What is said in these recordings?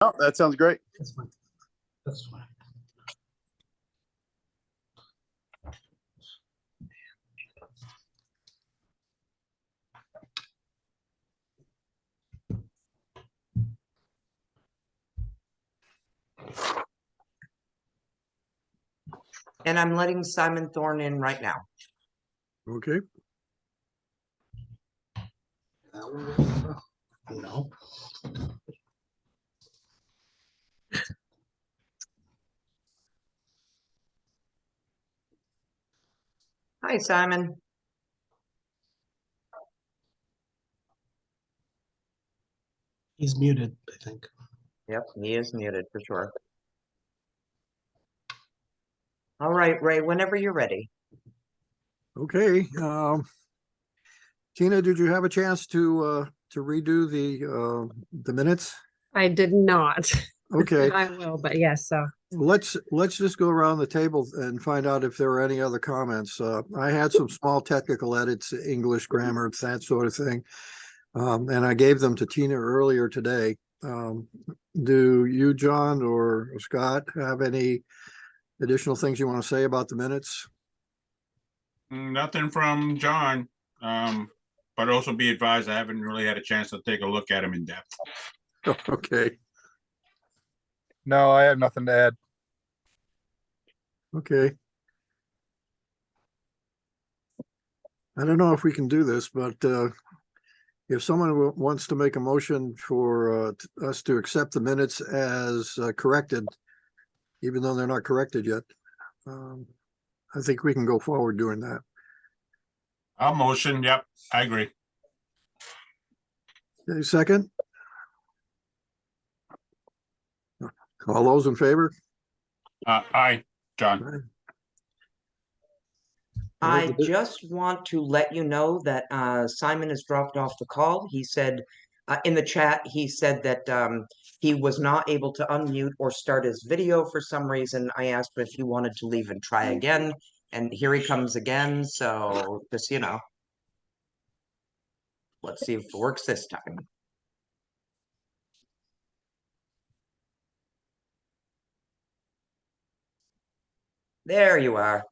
Oh, that sounds great. That's fine. That's fine. And I'm letting Simon Thorne in right now. Okay. No. Hi, Simon. He's muted, I think. Yep, he is muted for sure. All right, Ray, whenever you're ready. Okay. Tina, did you have a chance to redo the minutes? I did not. Okay. I will, but yes, so. Let's just go around the table and find out if there are any other comments. I had some small technical edits, English grammar, that sort of thing. And I gave them to Tina earlier today. Do you, John or Scott, have any additional things you want to say about the minutes? Nothing from John, but also be advised, I haven't really had a chance to take a look at him in depth. Okay. No, I have nothing to add. Okay. I don't know if we can do this, but if someone wants to make a motion for us to accept the minutes as corrected, even though they're not corrected yet, I think we can go forward doing that. I'll motion. Yep, I agree. Okay, second? All those in favor? Aye, John. I just want to let you know that Simon has dropped off the call. He said in the chat, he said that he was not able to unmute or start his video for some reason. I asked him if he wanted to leave and try again, and here he comes again. So just, you know, let's see if it works this time. There you are.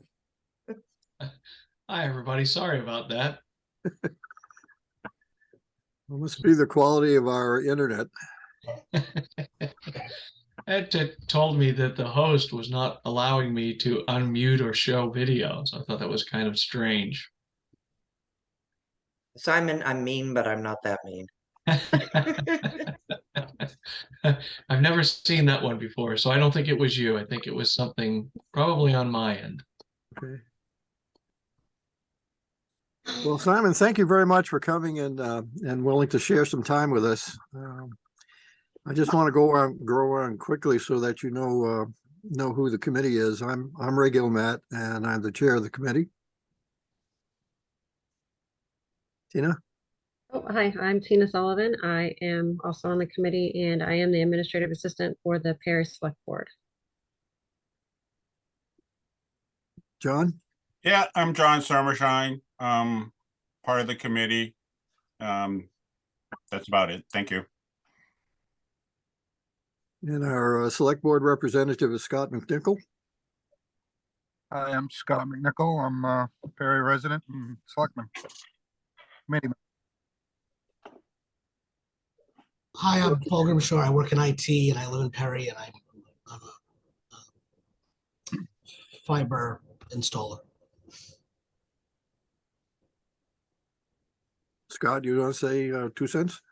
Hi, everybody. Sorry about that. It must be the quality of our internet. Ed told me that the host was not allowing me to unmute or show videos. I thought that was kind of strange. Simon, I'm mean, but I'm not that mean. I've never seen that one before, so I don't think it was you. I think it was something probably on my end. Okay. Well, Simon, thank you very much for coming and willing to share some time with us. I just want to go on quickly so that you know who the committee is. I'm Ray Gilmat, and I'm the chair of the committee. Tina? Oh, hi, I'm Tina Sullivan. I am also on the committee, and I am the administrative assistant for the Perry Select Board. John? Yeah, I'm John Summershine, part of the committee. That's about it. Thank you. And our select board representative is Scott McNichol. I am Scott McNichol. I'm a Perry resident and selectman. Committee. Hi, I'm Paul Grimshaw. I work in IT and I live in Perry, and I'm a fiber installer. Scott, you want to say 2 cents?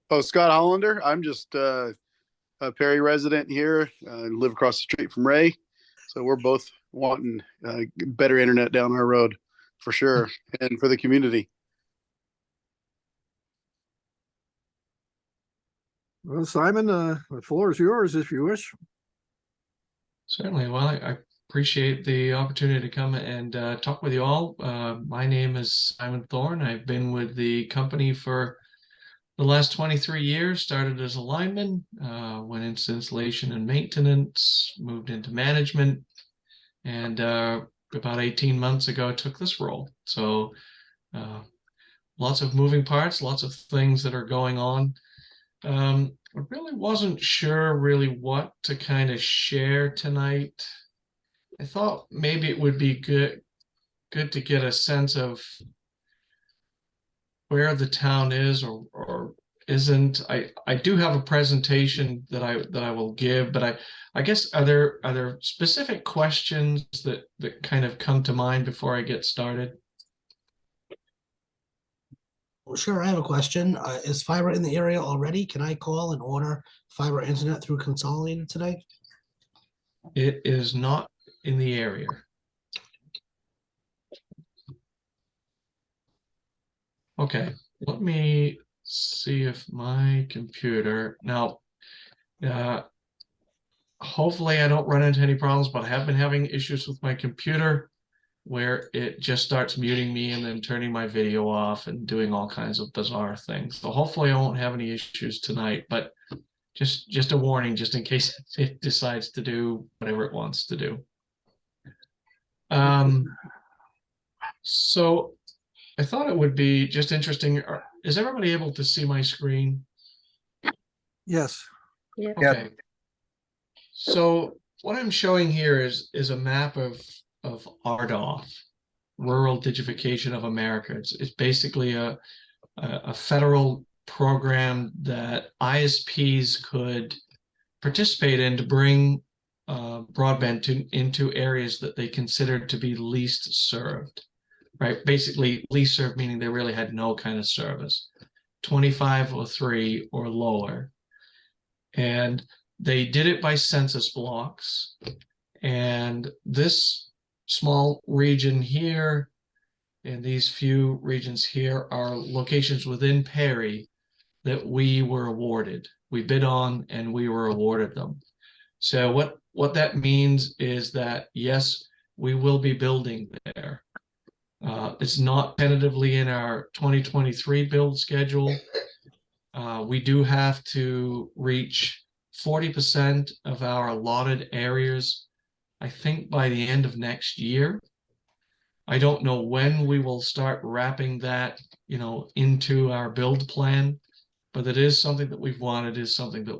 Oh, Scott Hollander. I'm just a Perry resident here. Live across the street from Ray. So we're both wanting better internet down our road for sure, and for the community. Well, Simon, the floor is yours if you wish. Certainly. Well, I appreciate the opportunity to come and talk with you all. My name is Simon Thorne. I've been with the company for the last 23 years. Started as a lineman, went into installation and maintenance, moved into management, and about 18 months ago took this role. So lots of moving parts, lots of things that are going on. I really wasn't sure really what to kind of share tonight. I thought maybe it would be good to get a sense of where the town is or isn't. I do have a presentation that I will give, but I guess are there specific questions that kind of come to mind before I get started? Sure, I have a question. Is fiber in the area already? Can I call and order fiber internet through Consolidated today? It is not in the area. Okay, let me see if my computer now. Hopefully I don't run into any problems, but I have been having issues with my computer where it just starts muting me and then turning my video off and doing all kinds of bizarre things. So hopefully I won't have any issues tonight, but just a warning, just in case it decides to do whatever it wants to do. So I thought it would be just interesting. Is everybody able to see my screen? Yes. Yeah. Okay. So what I'm showing here is a map of RDOF, Rural Digitification of America. It's basically a federal program that ISPs could participate in to bring broadband into areas that they considered to be least served, right? Basically, least served meaning they really had no kind of service, 2503 or lower. And they did it by census blocks. And this small region here and these few regions here are locations within Perry that we were awarded. We bid on and we were awarded them. So what that means is that, yes, we will be building there. It's not tentatively in our 2023 build schedule. We do have to reach 40% of our allotted areas, I think by the end of next year. I don't know when we will start wrapping that, into our build plan, but it is something that we've wanted, is something that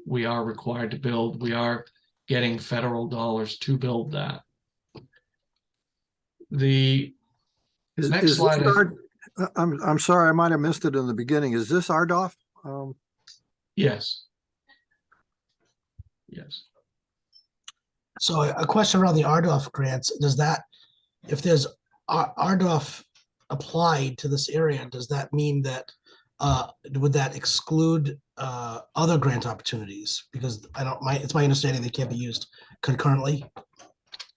we are required to build. We are getting federal dollars to build that. The next Is slide. I'm sorry, I might have missed it in the beginning. Is this RDOF? Yes. Yes. So a question around the RDOF grants, if there's RDOF applied to this area, does that mean that, would that exclude other grant opportunities? Because it's my understanding they can't be used concurrently.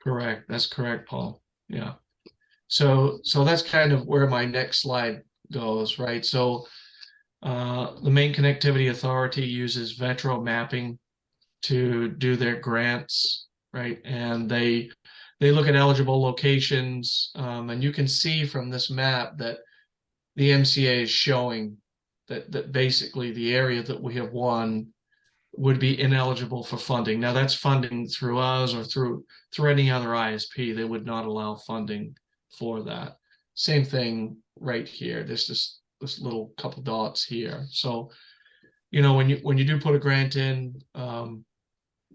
Correct. That's correct, Paul. Yeah. So that's kind of where my next slide goes, right? So the Maine Connectivity Authority uses Vetro mapping to do their grants, right? And they look at eligible locations, and you can see from this map that the MCA is showing that basically the area that we have won would be ineligible for funding. Now that's funding through us or through any other ISP. They would not allow funding for that. Same thing right here. There's this little couple dots here. So, when you do put a grant in,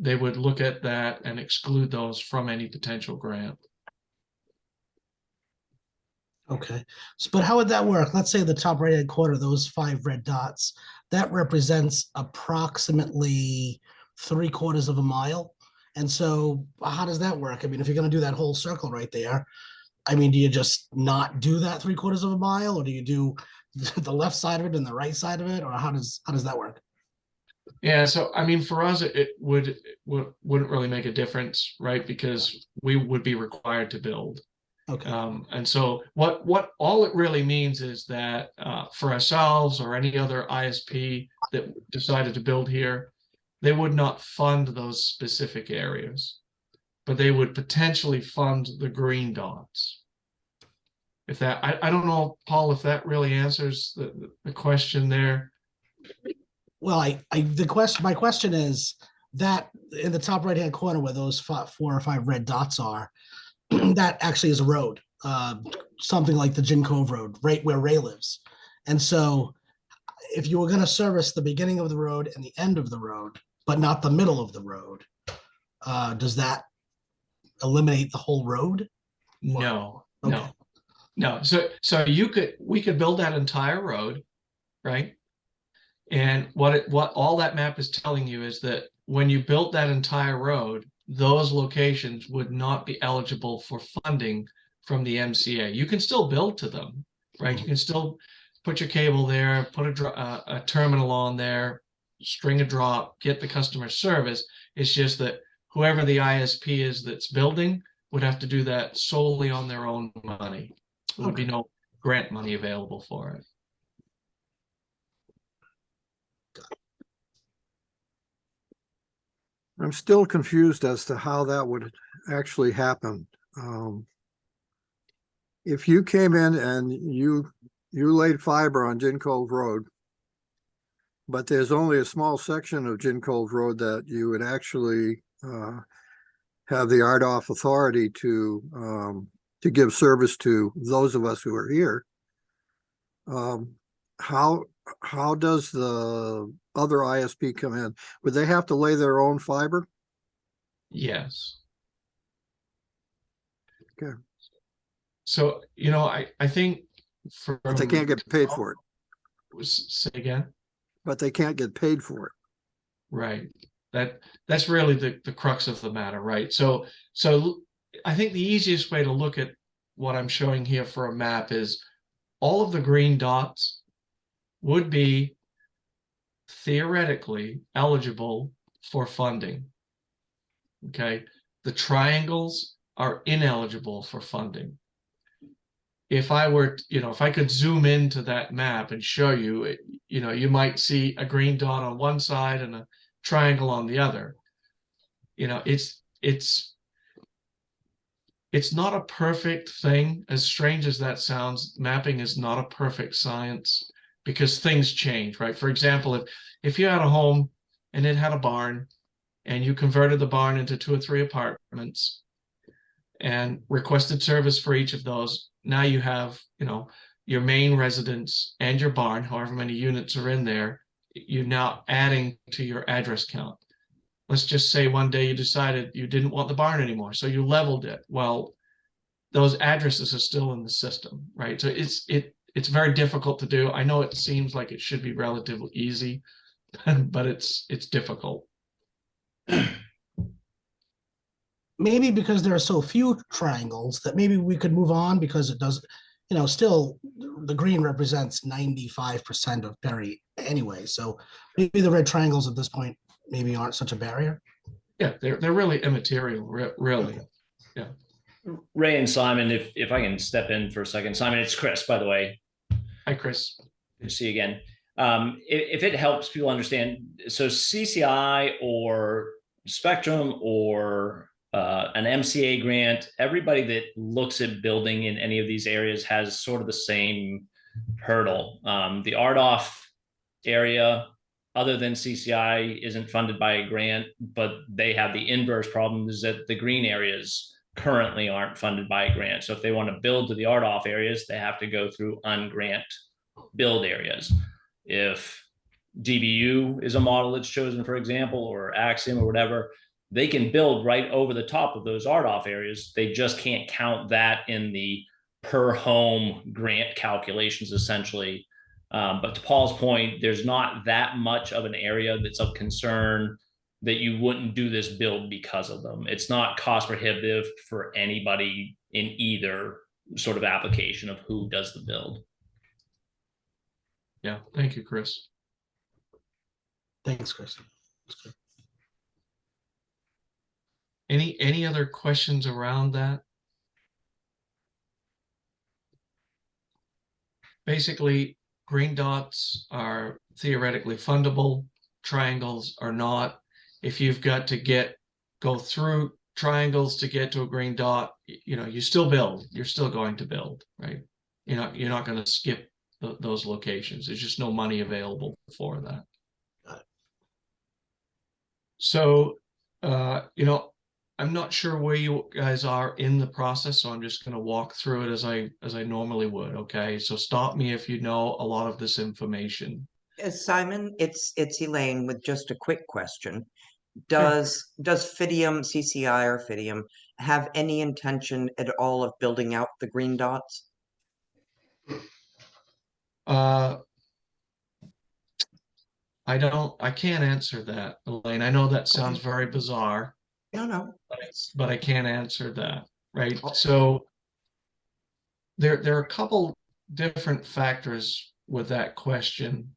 they would look at that and exclude those from any potential grant. Okay, but how would that work? Let's say the top right-hand corner, those 5 red dots, that represents approximately 3/4 of a mile. And so how does that work? I mean, if you're going to do that whole circle right there, I mean, do you just not do that 3/4 of a mile, or do you do the left side of it and the right side of it, or how does that work? Yeah, so I mean, for us, it wouldn't really make a difference, right? Because we would be required to build. Okay. And so what all it really means is that for ourselves or any other ISP that decided to build here, they would not fund those specific areas, but they would potentially fund the green dots. If that, I don't know, Paul, if that really answers the question there. Well, my question is that in the top right-hand corner where those 4 or 5 red dots are, that actually is a road. something like the Gin Cove Road, right where Ray lives. And so if you were going to service the beginning of the road and the end of the road, but not the middle of the road, does that eliminate the whole road? No, Okay. no, no. So we could build that entire road, right? And what all that map is telling you is that when you built that entire road, those locations would not be eligible for funding from the MCA. You can still build to them, right? You can still put your cable there, put a terminal on there, string a drop, get the customer service. It's just that whoever the ISP is that's building would have to do that solely on their own money. There would be no grant money available for it. I'm still confused as to how that would actually happen. If you came in and you laid fiber on Gin Cove Road, but there's only a small section of Gin Cove Road that you would actually have the RDOF authority to give service to those of us who are here. How does the other ISP come in? Would they have to lay their own fiber? Yes. Okay. So, I think But they can't get paid for it. Say again? But they can't get paid for it. Right. That's really the crux of the matter, right? So I think the easiest way to look at what I'm showing here for a map is all of the green dots would be theoretically eligible for funding. Okay. The triangles are ineligible for funding. If I were, if I could zoom into that map and show you, you might see a green dot on one side and a triangle on the other. It's not a perfect thing. As strange as that sounds, mapping is not a perfect science because things change, right? For example, if you had a home and it had a barn and you converted the barn into 2 or 3 apartments and requested service for each of those, now you have, your main residence and your barn, however many units are in there, you're now adding to your address count. Let's just say one day you decided you didn't want the barn anymore, so you leveled it. Well, those addresses are still in the system, right? So it's very difficult to do. I know it seems like it should be relatively easy, but it's difficult. Maybe because there are so few triangles that maybe we could move on because it does, still the green represents 95% of Perry anyway. So maybe the red triangles at this point maybe aren't such a barrier. Yeah, they're really immaterial, really. Okay. Yeah. Ray and Simon, if I can step in for a second. Simon, it's Chris, by the way. Hi, Chris. Good to see you again. If it helps people understand, so CCI or Spectrum or an MCA grant, everybody that looks at building in any of these areas has sort of the same hurdle. The RDOF area, other than CCI, isn't funded by a grant, but they have the inverse problem is that the green areas currently aren't funded by a grant. So if they want to build to the RDOF areas, they have to go through ungrant build areas. If DBU is a model that's chosen, for example, or Axiom or whatever, they can build right over the top of those RDOF areas. They just can't count that in the per home grant calculations, essentially. But to Paul's point, there's not that much of an area that's of concern that you wouldn't do this build because of them. It's not cost prohibitive for anybody in either sort of application of who does the build. Yeah, thank you, Chris. Thanks, Chris. Any other questions around that? Basically, green dots are theoretically fundable, triangles are not. If you've got to go through triangles to get to a green dot, you still build, you're still going to build, right? You're not going to skip those locations. There's just no money available for that. So, I'm not sure where you guys are in the process, so I'm just going to walk through it as I normally would. Okay, so stop me if you know a lot of this information. Simon, it's Elaine with just a quick question. Sure. Does Fidium, CCI or Fidium, have any intention at all of building out the green dots? I can't answer that, Elaine. I know that sounds Okay. very bizarre, No. but I can't answer that, right? Oh. So there are a couple different factors with that question.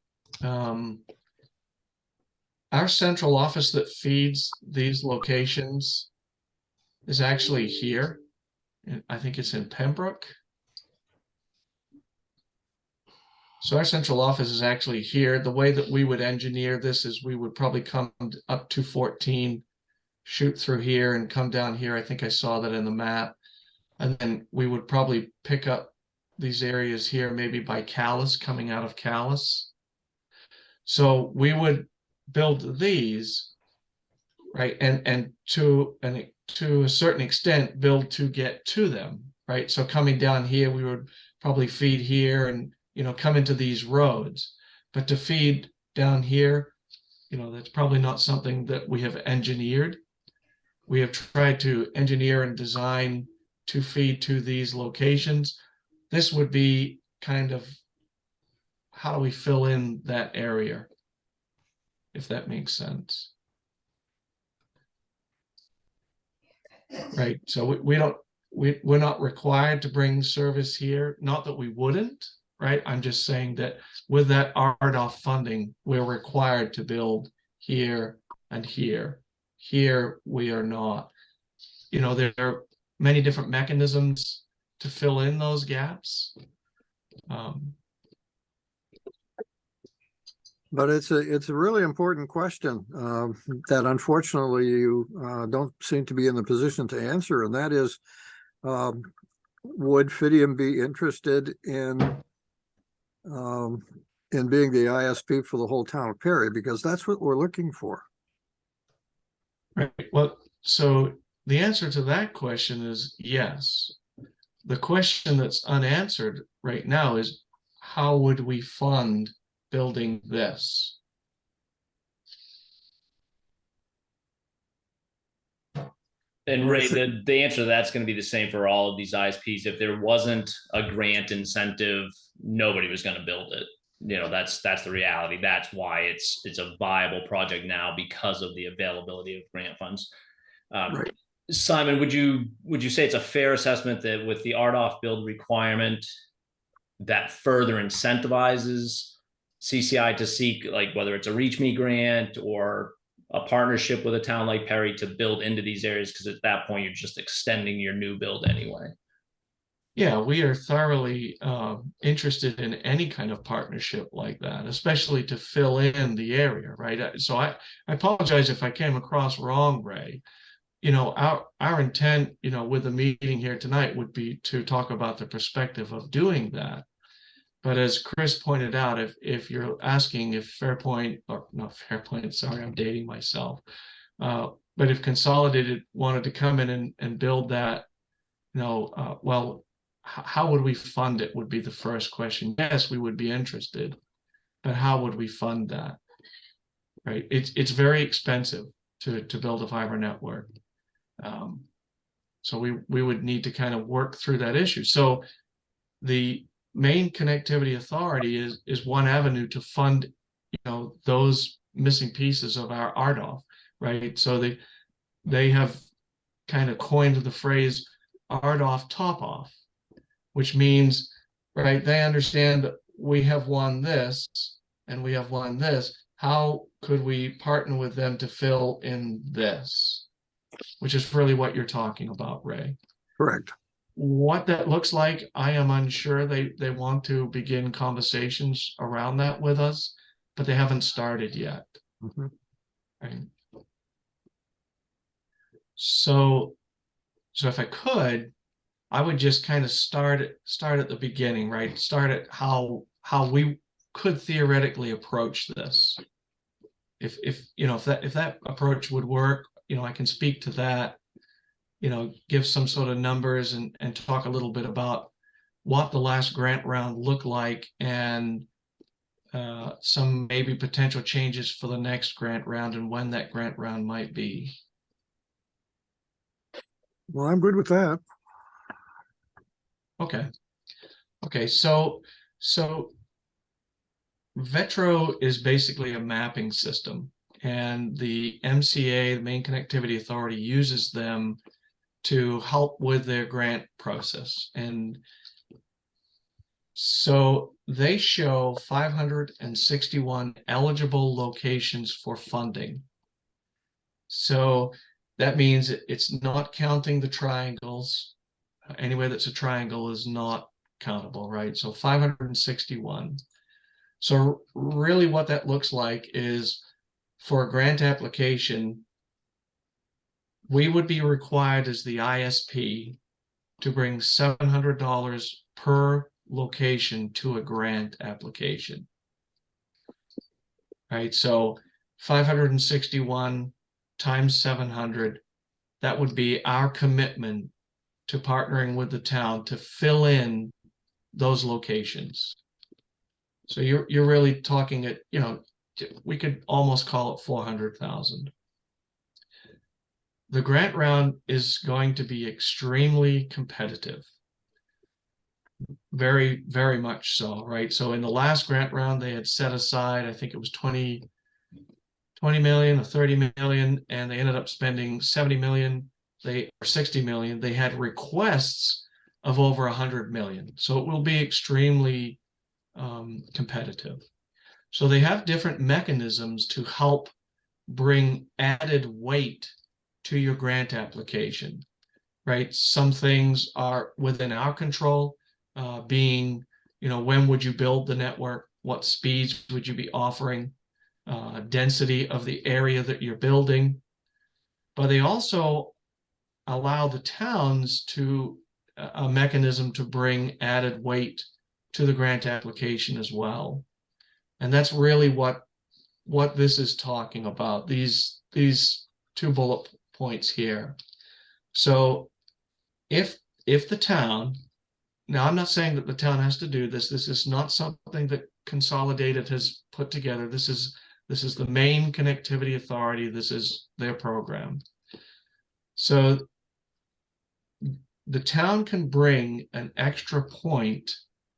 Our central office that feeds these locations is actually here. I think it's in Pembroke. So our central office is actually here. The way that we would engineer this is we would probably come up to 14, shoot through here and come down here. I think I saw that in the map. And then we would probably pick up these areas here, maybe by Calais, coming out of Calais. So we would build these, right? And to a certain extent, build to get to them, right? So coming down here, we would probably feed here and, come into these roads. But to feed down here, that's probably not something that we have engineered. We have tried to engineer and design to feed to these locations. This would be kind of how do we fill in that area, if that makes sense. Right. So we're not required to bring service here. Not that we wouldn't, right? I'm just saying that with that RDOF funding, we're required to build here and here. Here we are not. There are many different mechanisms to fill in those gaps. But it's a really important question that unfortunately you don't seem to be in the position to answer, and that is, would Fidium be interested in being the ISP for the whole town of Perry? Because that's what we're looking for. Right. Well, so the answer to that question is yes. The question that's unanswered right now is, how would we fund building this? And Ray, the answer to that's going to be the same for all of these ISPs. If there wasn't a grant incentive, nobody was going to build it. That's the reality. That's why it's a viable project now, because of the availability of grant funds. Right. Simon, would you say it's a fair assessment that with the RDOF build requirement, that further incentivizes CCI to seek, like, whether it's a Reach Me grant or a partnership with a town like Perry to build into these areas? Because at that point, you're just extending your new build anyway. Yeah, we are thoroughly interested in any kind of partnership like that, especially to fill in the area, right? So I apologize if I came across wrong, Ray. Our intent, with the meeting here tonight would be to talk about the perspective of doing that. But as Chris pointed out, if you're asking if Fairpoint, or not Fairpoint, sorry, I'm dating myself. But if Consolidated wanted to come in and build that, well, how would we fund it would be the first question. Yes, we would be interested, but how would we fund that? Right? It's very expensive to build a fiber network. So we would need to kind of work through that issue. So the Main Connectivity Authority is one avenue to fund, those missing pieces of our RDOF, right? So they have kind of coined the phrase RDOF top off, which means, right, they understand that we have won this and we have won this. How could we partner with them to fill in this? Which is really what you're talking about, Ray. Correct. What that looks like, I am unsure. They want to begin conversations around that with us, but they haven't started yet. Mm-hmm. Right. So if I could, I would just kind of start at the beginning, right? Start at how we could theoretically approach this. If that approach would work, I can speak to that. give some sort of numbers and talk a little bit about what the last grant round looked like and some maybe potential changes for the next grant round and when that grant round might be. Well, I'm good with that. Okay. Okay, so Vetro is basically a mapping system, and the MCA, the Main Connectivity Authority, uses them to help with their grant process. And so they show 561 eligible locations for funding. So that means it's not counting the triangles. Anywhere that's a triangle is not countable, right? So 561. So really what that looks like is for a grant application, we would be required as the ISP to bring $700 per location to a grant application. Right, so 561 times 700, that would be our commitment to partnering with the town to fill in those locations. So you're really talking at, we could almost call it 400,000. The grant round is going to be extremely competitive. Very, very much so, right? So in the last grant round, they had set aside, I think it was 20 million or 30 million, and they ended up spending 70 million, or 60 million. They had requests of over 100 million. So it will be extremely competitive. So they have different mechanisms to help bring added weight to your grant application, right? Some things are within our control, being, when would you build the network? What speeds would you be offering? Density of the area that you're building. But they also allow the towns to a mechanism to bring added weight to the grant application as well. And that's really what this is talking about, these two bullet points here. So if the town, now I'm not saying that the town has to do this. This is not something that Consolidated has put together. This is the Main Connectivity Authority. This is their program. So the town can bring an extra point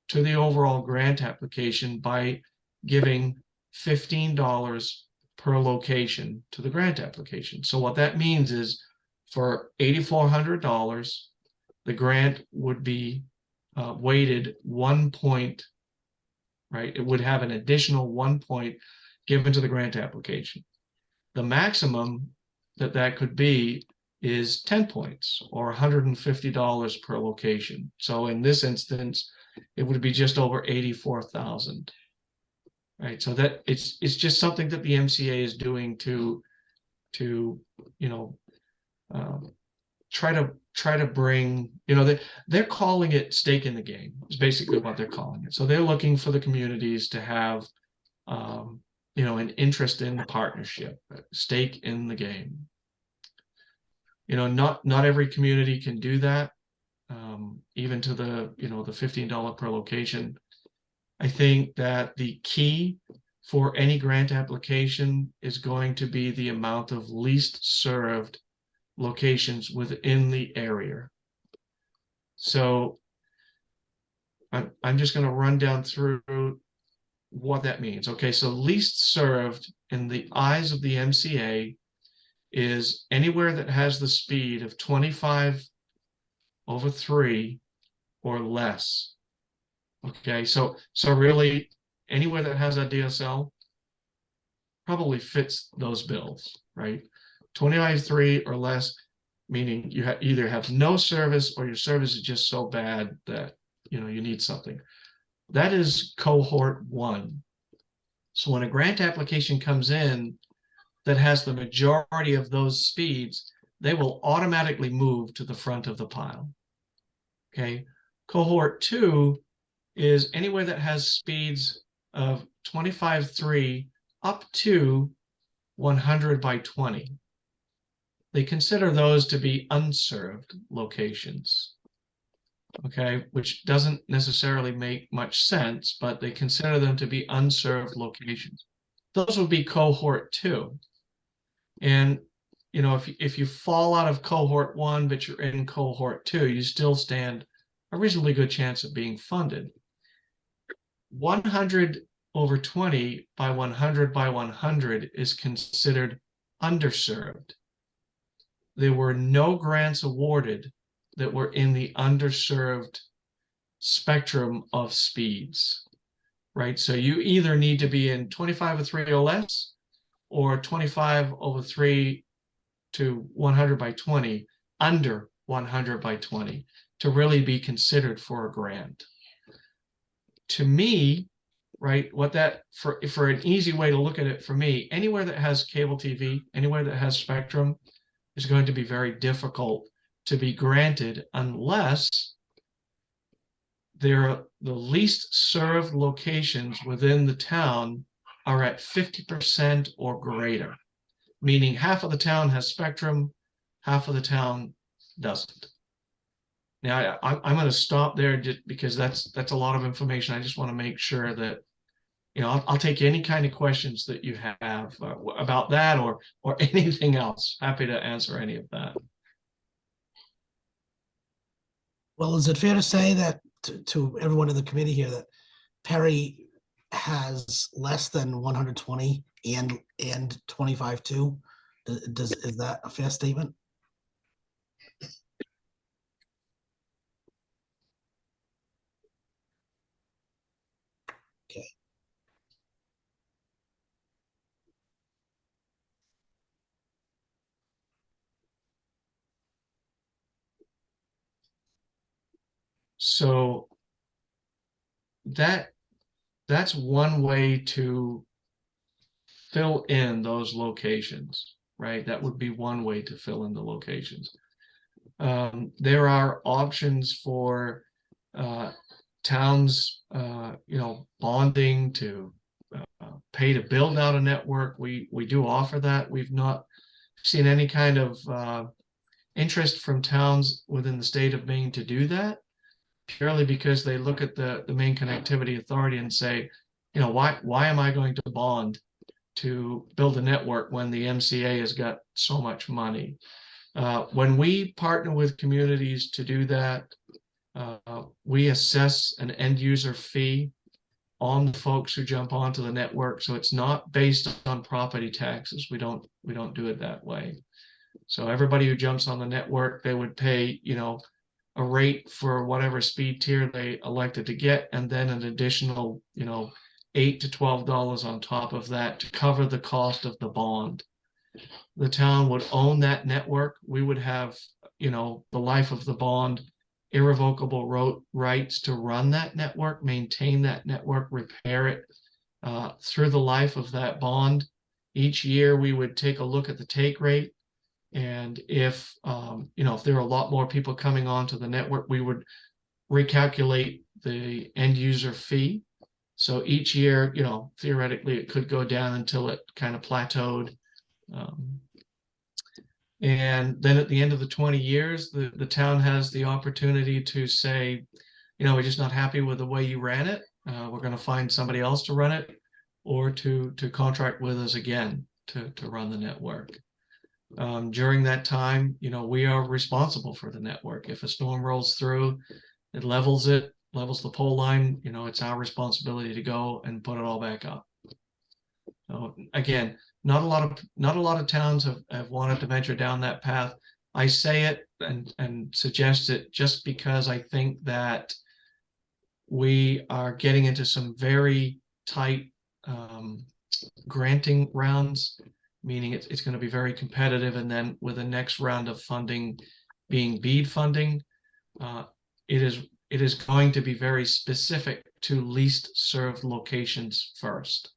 to the overall grant application by giving $15 per location to the grant application. So what that means is for $8,400, the grant would be weighted 1 point, right? It would have an additional 1 point given to the grant application. The maximum that could be is 10 points or $150 per location. So in this instance, it would be just over 84,000. Right. So that it's just something that the MCA is doing to try to bring, they're calling it stake in the game is basically what they're calling it. So they're looking for the communities to have an interest in the partnership, stake in the game. Not every community can do that, even to the the $15 per location. I think that the key for any grant application is going to be the amount of least served locations within the area. So I'm just going to run down through what that means. Okay, so least served in the eyes of the MCA is anywhere that has the speed of 25/3 or less. Okay, so really anywhere that has a DSL probably fits those bills, right? 25/3 or less, meaning you either have no service or your service is just so bad that you need something. That is cohort 1. So when a grant application comes in that has the majority of those speeds, they will automatically move to the front of the pile. Okay, cohort 2 is anywhere that has speeds of 25/3 up to 100/20. they consider those to be unserved locations. Okay, which doesn't necessarily make much sense, but they consider them to be unserved locations. Those would be cohort 2. And you know, if you fall out of cohort 1, but you're in cohort 2, you still stand a reasonably good chance of being funded. 100/20 by 100 by 100 is considered underserved. There were no grants awarded that were in the underserved spectrum of speeds, right? So you either need to be in 25/3 or less, or 25/3 to 100/20 under 100/20 to really be considered for a grant. To me, right, what that for an easy way to look at it for me, anywhere that has cable TV, anywhere that has spectrum is going to be very difficult to be granted unless the least served locations within the town are at 50% or greater, meaning half of the town has spectrum, half of the town doesn't. Now, I'm going to stop there just because that's a lot of information. I just want to make sure that, you know, I'll take any kind of questions that you have about that or anything else. Happy to answer any of that. Well, is it fair to say that to everyone in the committee here that Perry has less than 120 and 25/2? Is that a fair statement? Okay. So that's one way to fill in those locations, right? That would be one way to fill in the locations. There are options for towns, you know, bonding to pay to build out a network. We do offer that. We've not seen any kind of interest from towns within the state of Maine to do that, purely because they look at the Maine Connectivity Authority and say, you know, why am I going to bond to build a network when the MCA has got so much money? When we partner with communities to do that, we assess an end user fee on the folks who jump onto the network. So it's not based on property taxes. We don't do it that way. So everybody who jumps on the network, they would pay, you know, a rate for whatever speed tier they elected to get, and then an additional, you know, $8 to $12 on top of that to cover the cost of the bond. The town would own that network. We would have, you know, the life of the bond, irrevocable rights to run that network, maintain that network, repair it through the life of that bond. Each year we would take a look at the take rate. And if, you know, if there are a lot more people coming onto the network, we would recalculate the end user fee. So each year, you know, theoretically, it could go down until it kind of plateaued. And then at the end of the 20 years, the town has the opportunity to say, you know, we're just not happy with the way you ran it. We're going to find somebody else to run it, or to contract with us again to run the network. During that time, you know, we are responsible for the network. If a storm rolls through, it levels the pole line, you know, it's our responsibility to go and put it all back up. So again, not a lot of towns have wanted to venture down that path. I say it and suggest it just because I think that we are getting into some very tight granting rounds, meaning it's going to be very competitive. And then with the next round of funding being BEAD funding, it is going to be very specific to least served locations first.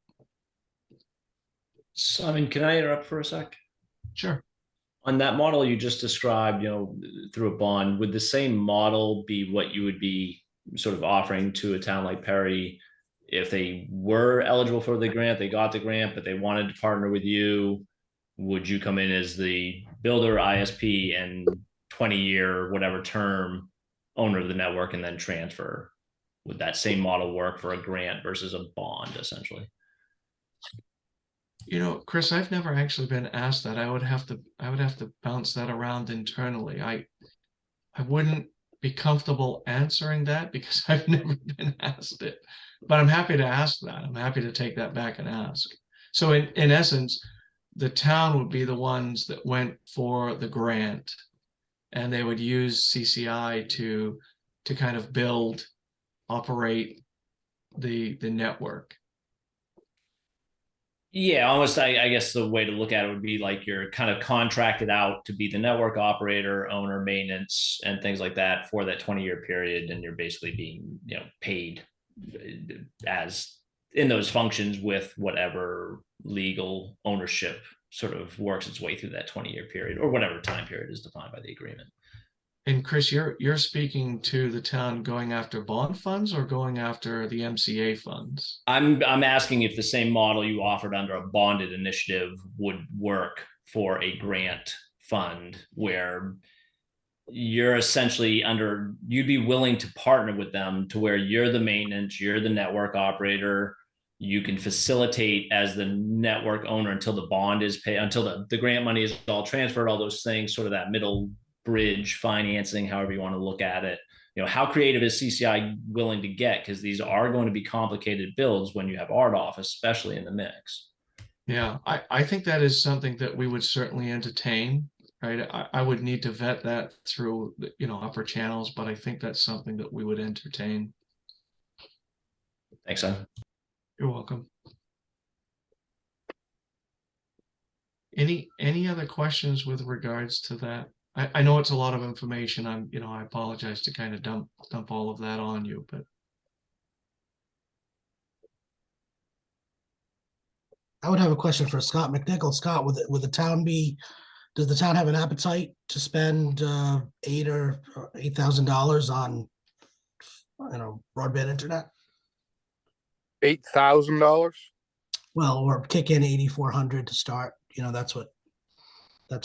Simon, can I interrupt for a sec? Sure. On that model you just described, you know, through a bond, would the same model be what you would be sort of offering to a town like Perry if they were eligible for the grant, they got the grant, but they wanted to partner with you? would you come in as the builder, ISP, and 20-year whatever term owner of the network and then transfer? Would that same model work for a grant versus a bond, essentially? You know, Chris, I've never actually been asked that. I would have to bounce that around internally. I wouldn't be comfortable answering that because I've never been asked it. But I'm happy to ask that. I'm happy to take that back and ask. So in essence, the town would be the ones that went for the grant, and they would use CCI to kind of build, operate the network. Yeah, almost. I guess the way to look at it would be like you're kind of contracted out to be the network operator, owner, maintenance, and things like that for that 20-year period, and you're basically being, paid as in those functions with whatever legal ownership sort of works its way through that 20-year period or whatever time period is defined by the agreement. And Chris, you're speaking to the town going after bond funds or going after the MCA funds? I'm asking if the same model you offered under a bonded initiative would work for a grant fund where you're essentially you'd be willing to partner with them to where you're the maintenance, you're the network operator, you can facilitate as the network owner until the bond is paid, until the grant money is all transferred, all those things, sort of that middle bridge financing, however you want to look at it. How creative is CCI willing to get? Because these are going to be complicated builds when you have RDOF, especially in the mix. Yeah, I think that is something that we would certainly entertain, right? I would need to vet that through, upper channels, but I think that's something that we would entertain. Thanks, son. You're welcome. Any other questions with regards to that? I know it's a lot of information. I apologize to kind of dump all of that on you, but I would have a question for Scott McNichol. Scott, would the town does the town have an appetite to spend $8,000 on broadband internet? $8,000? Well, or kick in 8,400 to start. That's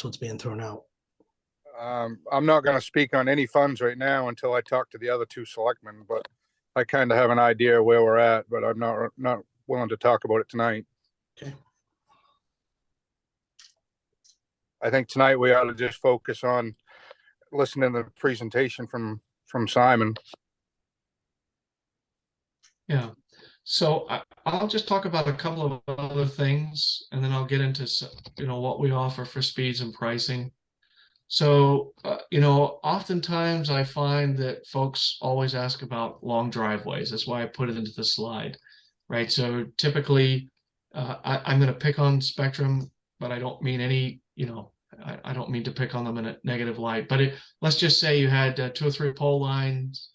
what's being thrown out. I'm not going to speak on any funds right now until I talk to the other two selectmen, but I kind of have an idea where we're at, but I'm not willing to talk about it tonight. Okay. I think tonight we ought to just focus on listening to the presentation from Simon. yeah. So I'll just talk about a couple of other things, and then I'll get into what we offer for speeds and pricing. So, oftentimes I find that folks always ask about long driveways. That's why I put it into the slide, right? So typically, I'm going to pick on Spectrum, but I don't mean any, I don't mean to pick on them in a negative light. But let's just say you had 2 or 3 pole lines,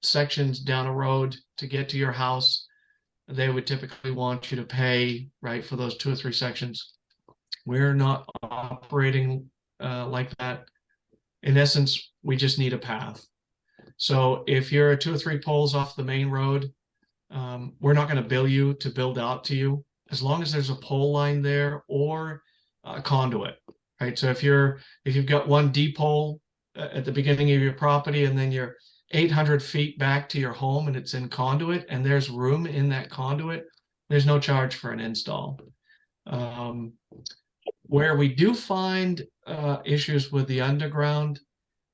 sections down a road to get to your house. They would typically want you to pay, right, for those 2 or 3 sections. We're not operating like that. In essence, we just need a path. So if you're 2 or 3 poles off the main road, we're not going to bill you to build out to you as long as there's a pole line there or a conduit, right? So if you've got one D pole at the beginning of your property and then you're 800 feet back to your home and it's in conduit and there's room in that conduit, there's no charge for an install. Where we do find issues with the underground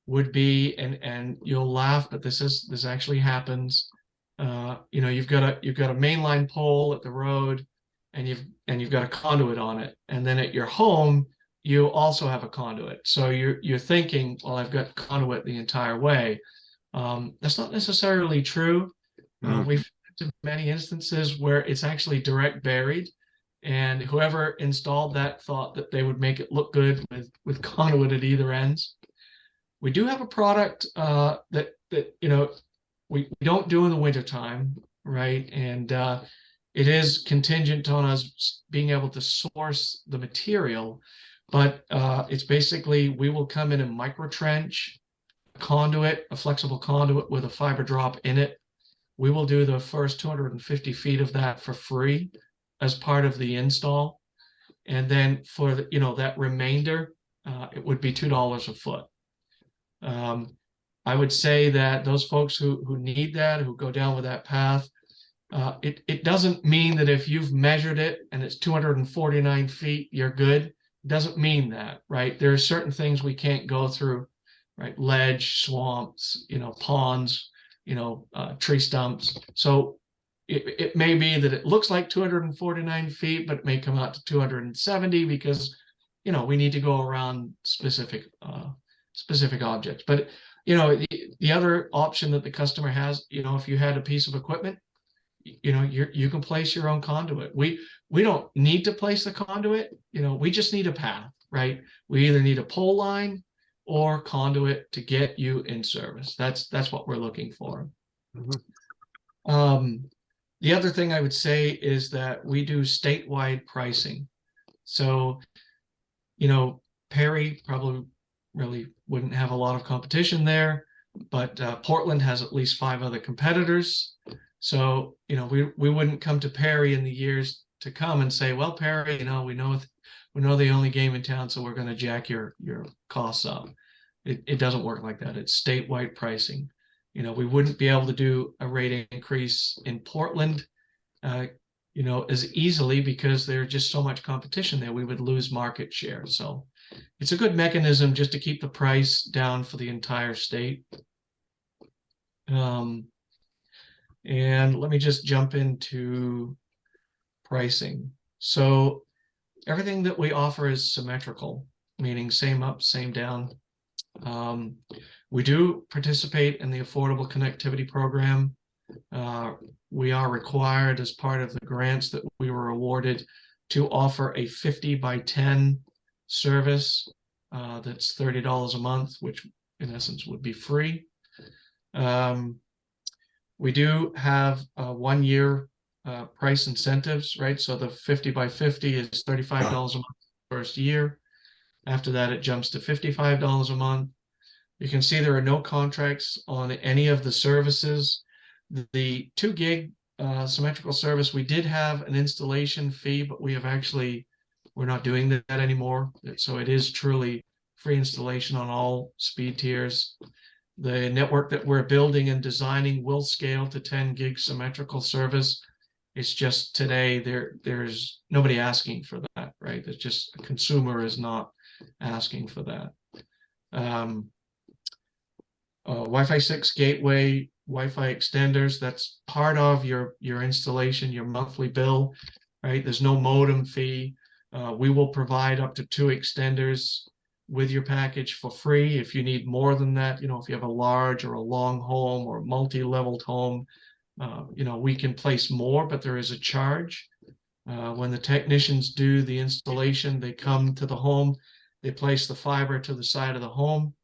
would be, and you'll laugh, but this actually happens. You've got a mainline pole at the road, and you've got a conduit on it, and then at your home you also have a conduit. So you're thinking, well, I've got conduit the entire way. That's not necessarily true. We've had many instances where it's actually direct buried. And whoever installed that thought that they would make it look good with conduit at either ends. We do have a product that we don't do in the wintertime, right? And it is contingent on us being able to source the material, but it's basically we will come in and micro trench a conduit, a flexible conduit with a fiber drop in it. We will do the first 250 feet of that for free as part of the install. And then for the, that remainder, it would be $2 a foot. I would say that those folks who need that, who go down with that path, it doesn't mean that if you've measured it and it's 249 feet, you're good. It doesn't mean that, right? There are certain things we can't go through, right? Ledge, swamps, ponds, tree stumps. So it may be that it looks like 249 feet, but it may come out to 270 because, we need to go around specific objects. But, the other option that the customer has, if you had a piece of equipment, you can place your own conduit. We don't need to place the conduit, we just need a path, right? We either need a pole line or conduit to get you in service. That's what we're looking for. Mhm. The other thing I would say is that we do statewide pricing. So, Perry probably really wouldn't have a lot of competition there, but Portland has at least 5 other competitors. So, we wouldn't come to Perry in the years to come and say, well, Perry, we know the only game in town, so we're going to jack your costs up. It doesn't work like that. It's statewide pricing. We wouldn't be able to do a rate increase in Portland, as easily because there's just so much competition there. We would lose market share. So it's a good mechanism just to keep the price down for the entire state. And let me just jump into pricing. So everything that we offer is symmetrical, meaning same up, same down. We do participate in the Affordable Connectivity Program. We are required as part of the grants that we were awarded to offer a 50 by 10 service that's $30 a month, which in essence would be free. We do have 1 year price incentives, right? So the 50 by 50 is $35 a month first year. After that, it jumps to $55 a month. You can see there are no contracts on any of the services. The 2 gig symmetrical service, we did have an installation fee, but we're not doing that anymore. So it is truly free installation on all speed tiers. The network that we're building and designing will scale to 10 gig symmetrical service. It's just today there's nobody asking for that, right? It's just a consumer is not asking for that. Wi-Fi 6 gateway, Wi-Fi extenders, that's part of your installation, your monthly bill, right? There's no modem fee. We will provide up to 2 extenders with your package for free. If you need more than that, if you have a large or a long home or multi-leveled home, we can place more, but there is a charge. When the technicians do the installation, they come to the home, they place the fiber to the side of the home.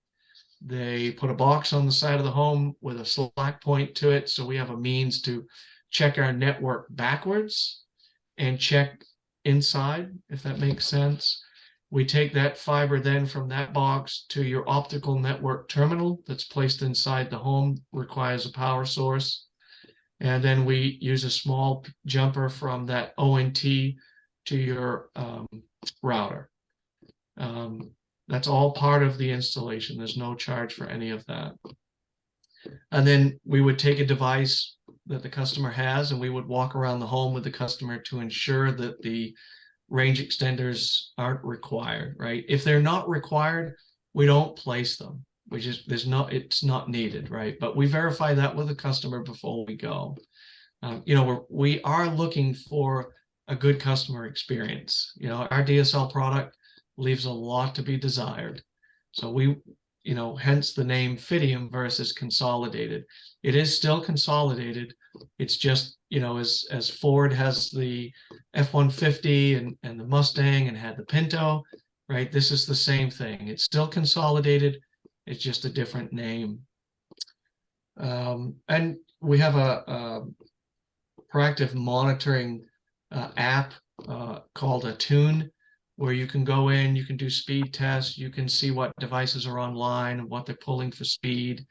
They put a box on the side of the home with a slack point to it. So we have a means to check our network backwards and check inside, if that makes sense. We take that fiber then from that box to your optical network terminal that's placed inside the home, requires a power source. And then we use a small jumper from that ONT to your router. That's all part of the installation. There's no charge for any of that. And then we would take a device that the customer has and we would walk around the home with the customer to ensure that the range extenders aren't required, right? If they're not required, we don't place them. It's not needed, right? But we verify that with the customer before we go. We are looking for a good customer experience. Our DSL product leaves a lot to be desired. So hence the name Fidium versus Consolidated. It is still Consolidated. It's just, as Ford has the F-150 and the Mustang and had the Pinto, right? This is the same thing. It's still Consolidated. It's just a different name. And we have a proactive monitoring app called Attune, where you can go in, you can do speed tests, you can see what devices are online and what they're pulling for speed.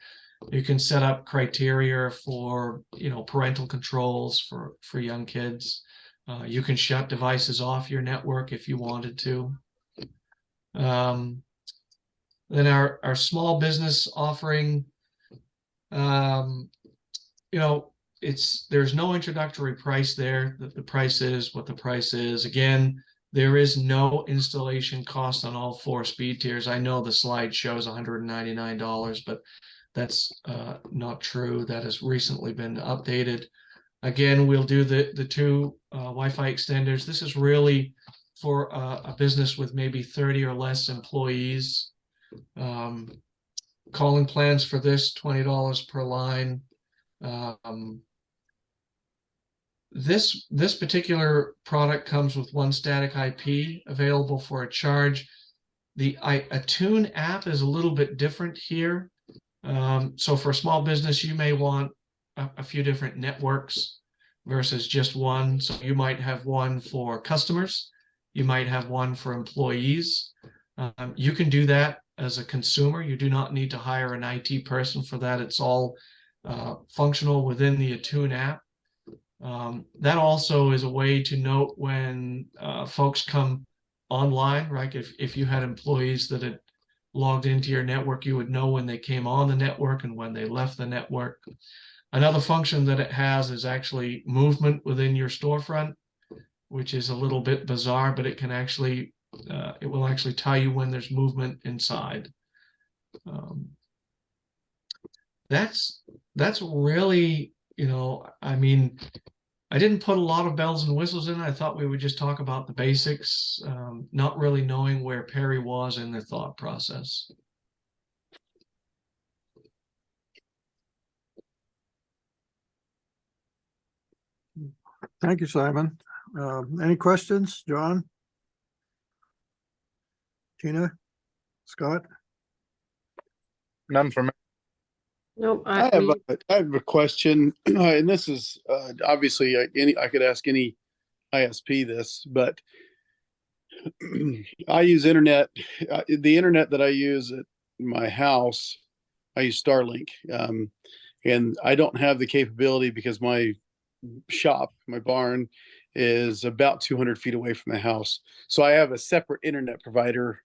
You can set up criteria for, parental controls for young kids. You can shut devices off your network if you wanted to. Then our small business offering, you know, there's no introductory price there. The price is what the price is. Again, there is no installation cost on all 4 speed tiers. I know the slide shows $199, but that's not true. That has recently been updated. Again, we'll do the 2 Wi-Fi extenders. This is really for a business with maybe 30 or less employees. Calling plans for this, $20 per line. This particular product comes with 1 static IP available for a charge. The Attune app is a little bit different here. So for a small business, you may want a few different networks versus just one. So you might have one for customers. You might have one for employees. You can do that as a consumer. You do not need to hire an IT person for that. It's all functional within the Attune app. That also is a way to note when folks come online, right? If you had employees that had logged into your network, you would know when they came on the network and when they left the network. Another function that it has is actually movement within your storefront, which is a little bit bizarre, but it can actually, it will actually tell you when there's movement inside. That's really, you know, I mean, I didn't put a lot of bells and whistles in. I thought we would just talk about the basics, not really knowing where Perry was in their thought process. Thank you, Simon. Any questions, John? Tina? Scott? None for me. Nope. I have a question, and this is obviously I could ask any ISP this, but I use internet. The internet that I use at my house, I use Starlink, and I don't have the capability because my shop, my barn, is about 200 feet away from the house. So I have a separate internet provider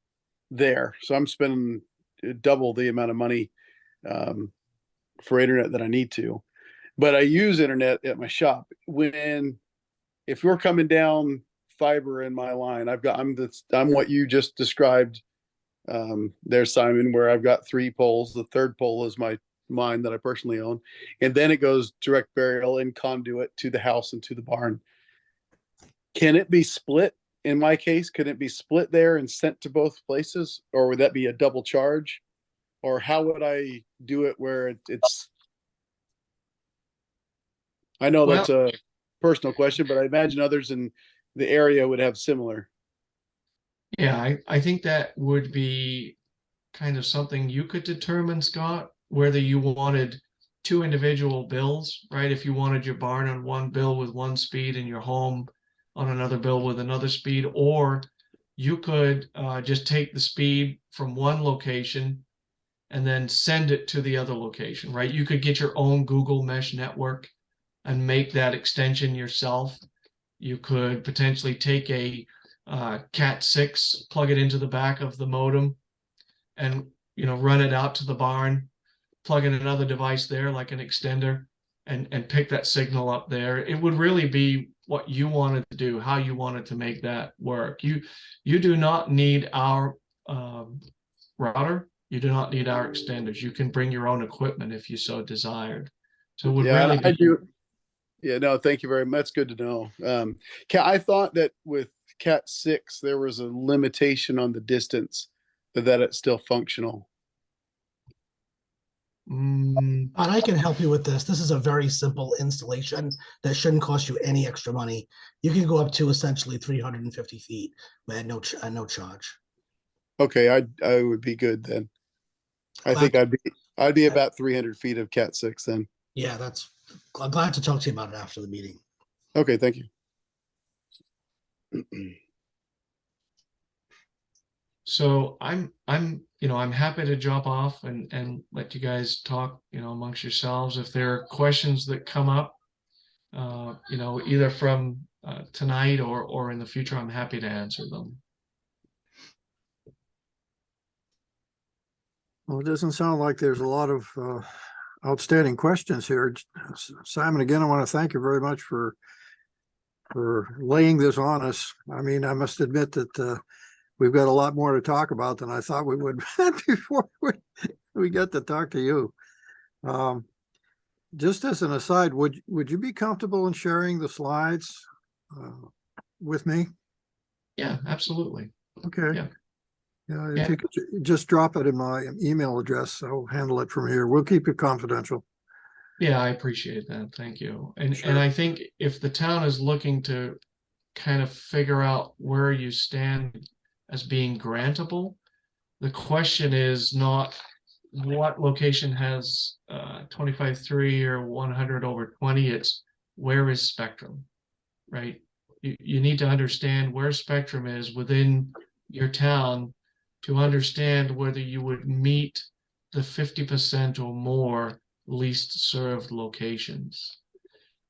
there. So I'm spending double the amount of money for internet that I need to. But I use internet at my shop. If you're coming down fiber in my line, I'm what you just described there, Simon, where I've got 3 poles. The 3rd pole is mine that I personally own, and then it goes direct burial and conduit to the house and to the barn. Can it be split? In my case, could it be split there and sent to both places, or would that be a double charge? Or how would I do it where it's? I know that's a personal question, but I imagine others in the area would have similar. Yeah, I think that would be kind of something you could determine, Scott, whether you wanted 2 individual bills, right? If you wanted your barn on one bill with 1 speed and your home on another bill with another speed, or you could just take the speed from one location and then send it to the other location, right? You could get your own Google Mesh network and make that extension yourself. You could potentially take a Cat6, plug it into the back of the modem, and run it out to the barn, plug in another device there like an extender, and pick that signal up there. It would really be what you wanted to do, how you wanted to make that work. You do not need our router. You do not need our extenders. You can bring your own equipment if you so desired. So it would really be. I do. Yeah, no, thank you very much. That's good to know. I thought that with Cat6 there was a limitation on the distance, but that it's still functional. And I can help you with this. This is a very simple installation that shouldn't cost you any extra money. You can go up to essentially 350 feet at no charge. Okay, I would be good then. I think I'd be about 300 feet of Cat6 then. Yeah, I'm glad to talk to you about it after the meeting. Okay, thank you. So I'm happy to drop off and let you guys talk, amongst yourselves. If there are questions that come up, either from tonight or in the future, I'm happy to answer them. Well, it doesn't sound like there's a lot of outstanding questions here. Simon, again, I want to thank you very much for laying this on us. I mean, I must admit that we've got a lot more to talk about than I thought we would before we get to talk to you. Just as an aside, would you be comfortable in sharing the slides with me? Yeah, absolutely. Okay. Yeah. Yeah, if Yeah. you could just drop it in my email address, I'll handle it from here. We'll keep it confidential. Yeah, I appreciate that. Thank you. And Sure. I think if the town is looking to kind of figure out where you stand as being grantable, the question is not what location has 25.3 or 100/20. It's where is spectrum, right? You need to understand where spectrum is within your town to understand whether you would meet the 50% or more least served locations.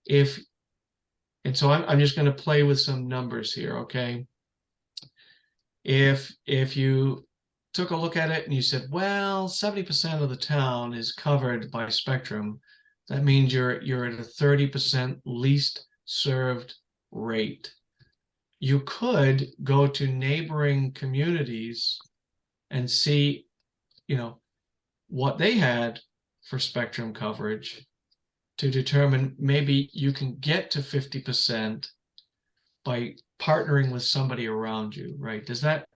And so I'm just going to play with some numbers here, okay? If you took a look at it and you said, well, 70% of the town is covered by spectrum, that means you're at a 30% least served rate. You could go to neighboring communities and see, what they had for spectrum coverage to determine maybe you can get to 50% by partnering with somebody around you, right? Does that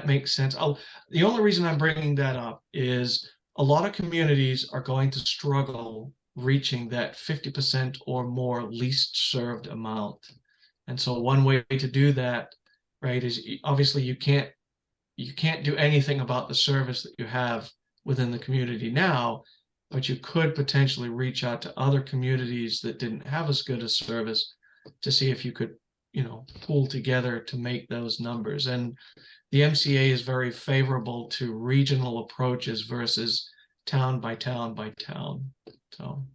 make sense? The only reason I'm bringing that up is a lot of communities are going to struggle reaching that 50% or more least served amount. And so one way to do that, right, is obviously you can't do anything about the service that you have within the community now, but you could potentially reach out to other communities that didn't have as good a service to see if you could, pool together to make those numbers. And the MCA is very favorable to regional approaches versus town by town by town. So,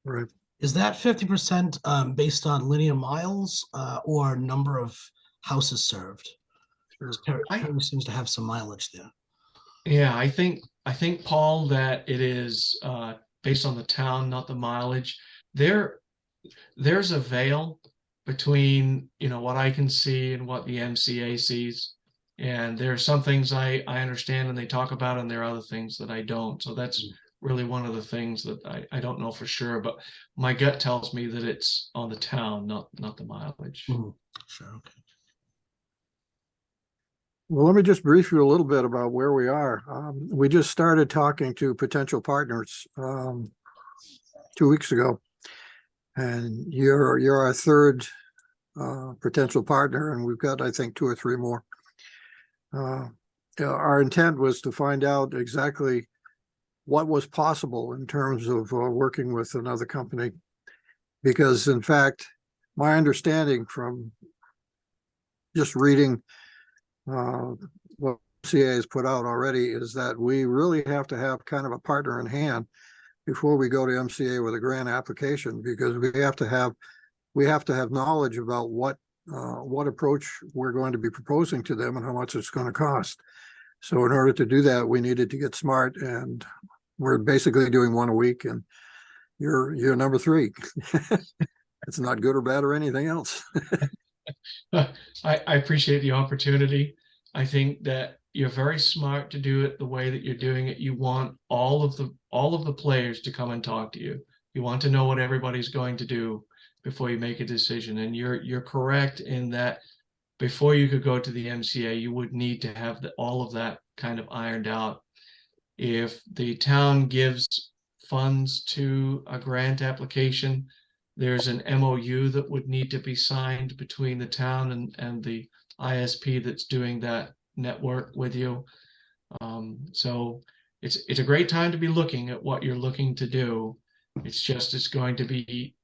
Right. Is that 50% based on linear miles or number of houses served? Sure. Perry seems to have some mileage there. Yeah, I think Paul, that it is based on the town, not the mileage. There's a veil between what I can see and what the MCA sees. And there are some things I understand and they talk about, and there are other things that I don't. So that's really one of the things that I don't know for sure, but my gut tells me that it's on the town, not the mileage. Mm-hmm. Sure, okay. Well, let me just brief you a little bit about where we are. We just started talking to potential partners 2 weeks ago, and you're our third potential partner, and we've got, I think, 2 or 3 more. Our intent was to find out exactly what was possible in terms of working with another company, because in fact, my understanding from just reading what CA has put out already is that we really have to have kind of a partner in hand before we go to MCA with a grant application, because we have to have knowledge about what approach we're going to be proposing to them and how much it's going to cost. So in order to do that, we needed to get smart, and we're basically doing 1 a week, and you're number 3. It's not good or bad or anything else. I appreciate the opportunity. I think that you're very smart to do it the way that you're doing it. You want all of the players to come and talk to you. You want to know what everybody's going to do before you make a decision. And you're correct in that before you could go to the MCA, you would need to have all of that kind of ironed out. If the town gives funds to a grant application, there's an MOU that would need to be signed between the town and the ISP that's doing that network with you. So it's a great time to be looking at what you're looking to do. It's going to be,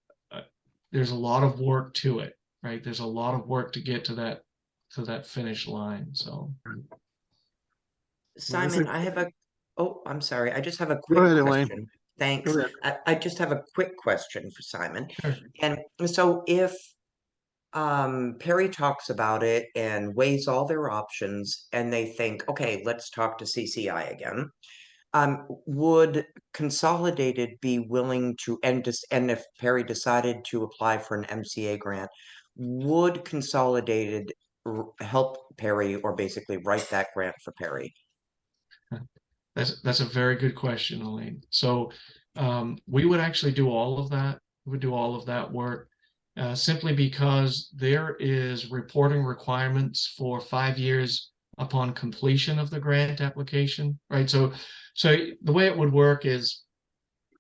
there's a lot of work to it, right? There's a lot of work to get to that finish line. So Simon, I'm sorry. I just have a Go quick ahead, Elaine. question. Thanks. Go ahead. I just have a quick question for Simon. Sure. And so if Perry talks about it and weighs all their options, and they think, okay, let's talk to CCI again. Would Consolidated be willing to, and if Perry decided to apply for an MCA grant, would Consolidated help Perry or basically write that grant for Perry? That's a very good question, Elaine. So we would actually do all of that. We would do all of that work simply because there is reporting requirements for 5 years upon completion of the grant application, right? So the way it would work is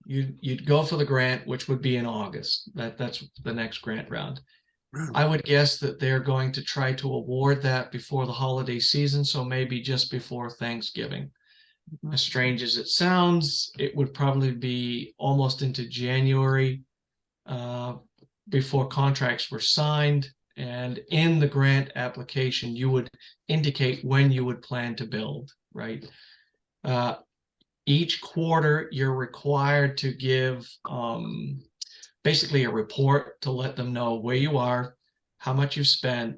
you'd go for the grant, which would be in August. That's the next grant round. I would guess that they're going to try to award that before the holiday season, so maybe just before Thanksgiving. As strange as it sounds, it would probably be almost into January before contracts were signed. And in the grant application, you would indicate when you would plan to build, right? Each quarter, you're required to give basically a report to let them know where you are, how much you've spent.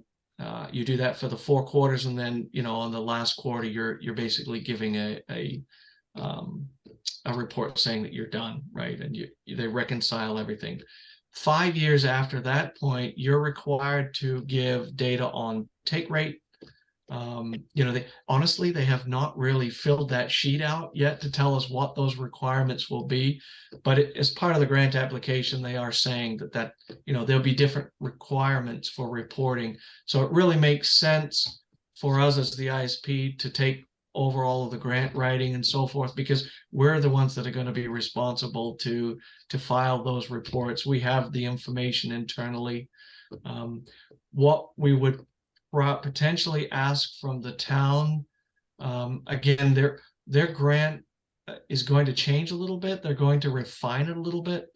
You do that for the 4 quarters, and then on the last quarter, you're basically giving a report saying that you're done, right? And they reconcile everything. 5 years after that point, you're required to give data on take rate. Honestly, they have not really filled that sheet out yet to tell us what those requirements will be. But as part of the grant application, they are saying that there'll be different requirements for reporting. So it really makes sense for us as the ISP to take over all of the grant writing and so forth, because we're the ones that are going to be responsible to file those reports. We have the information internally. What we would potentially ask from the town, again, their grant is going to change a little bit. They're going to refine it a little bit.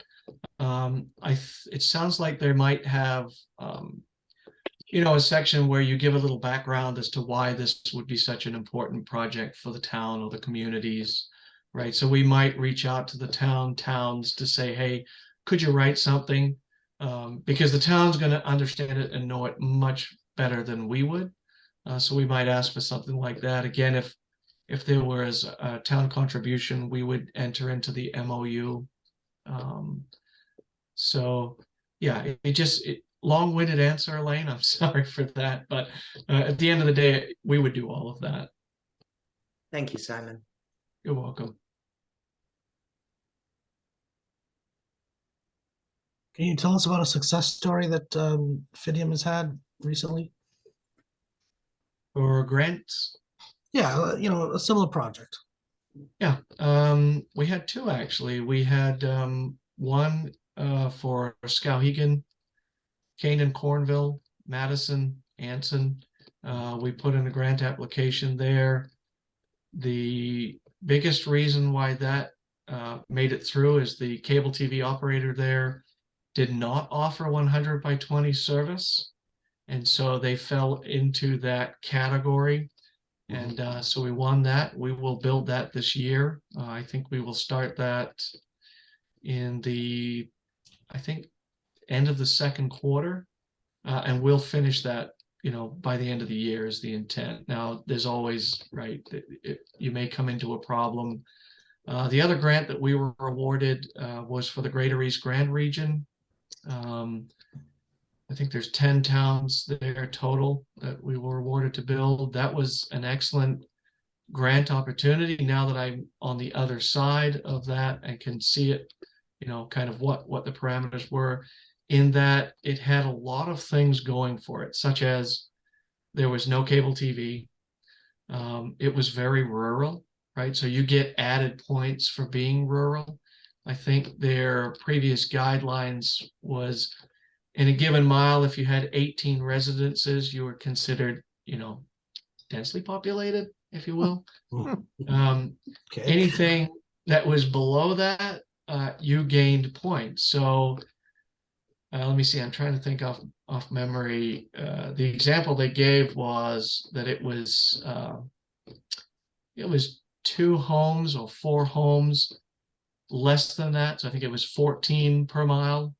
It sounds like they might have a section where you give a little background as to why this would be such an important project for the town or the communities, right? So we might reach out to the towns to say, hey, could you write something? Because the town's going to understand it and know it much better than we would. So we might ask for something like that. Again, if there was a town contribution, we would enter into the MOU. So yeah, long-winded answer, Elaine. I'm sorry for that, but at the end of the day, we would do all of that. Thank you, Simon. You're welcome. Can you tell us about a success story that Fidium has had recently? For grants? Yeah, a similar project. Yeah, we had 2 actually. We had one for Skowhegan, Canaan, Cornville, Madison, Anson. We put in a grant application there. The biggest reason why that made it through is the cable TV operator there did not offer 100 by 20 service. And so they fell into that category. And so we won that. We will build that this year. I think we will start that in the, end of the 2nd quarter. And we'll finish that, by the end of the year is the intent. Now, there's always, right, you may come into a problem. The other grant that we were awarded was for the Greater East Grand Region. I think there's 10 towns there total that we were awarded to build. That was an excellent grant opportunity. Now that I'm on the other side of that and can see it, kind of what the parameters were, in that it had a lot of things going for it, such as there was no cable TV. It was very rural, right? So you get added points for being rural. I think their previous guidelines was in a given mile, if you had 18 residences, you were considered, densely populated, if you will. Okay. Anything that was below that, you gained points. So let me see, I'm trying to think off memory. The example they gave was that it was 2 homes or 4 homes less than that. So I think it was 14 per mile.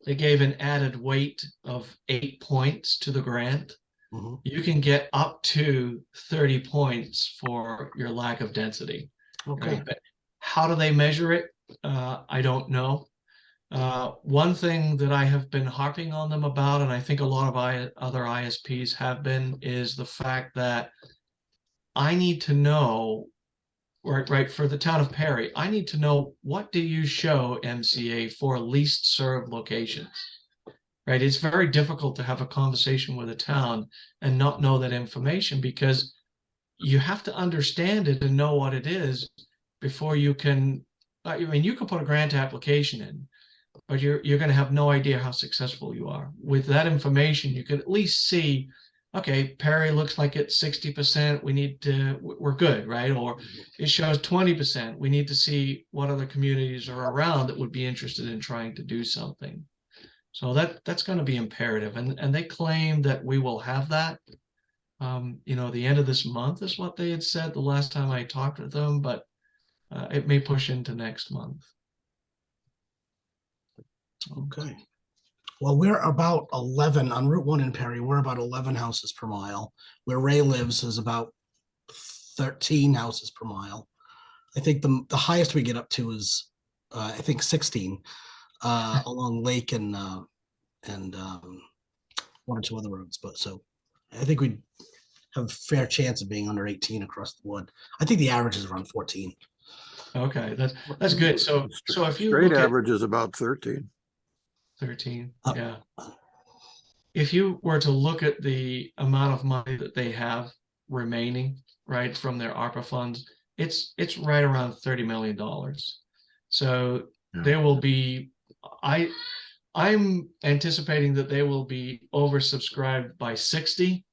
they gave an added weight of 8 points to the grant. Mhm. You can get up to 30 points for your lack of density. Okay. Right? But how do they measure it? I don't know. One thing that I have been harping on them about, and I think a lot of other ISPs have been, is the fact that I need to know, right, for the town of Perry, I need to know, what do you show MCA for least served locations? Right? It's very difficult to have a conversation with a town and not know that information, because you have to understand it and know what it is before you can, I mean, you can put a grant application in, but you're going to have no idea how successful you are. With that information, you can at least see, okay, Perry looks like it's 60%. We're good, right? Or it shows 20%. We need to see what other communities are around that would be interested in trying to do something. So that's going to be imperative. And they claim that we will have that. The end of this month is what they had said the last time I talked with them, but it may push into next month. Okay. Well, we're about 11 on Route 1 in Perry. We're about 11 houses per mile. Where Ray lives is about 13 houses per mile. I think the highest we get up to is, I think 16 along Lake and one or two other roads. But so I think we have a fair chance of being under 18 across the wood. I think the average is around 14. Okay, that's good. So if you Straight look at average is about 13. 13, Uh, yeah. If you were to look at the amount of money that they have remaining, right, from their ARPA funds, it's right around $30 million. So Yeah. there will be, I'm anticipating that they will be oversubscribed by 60,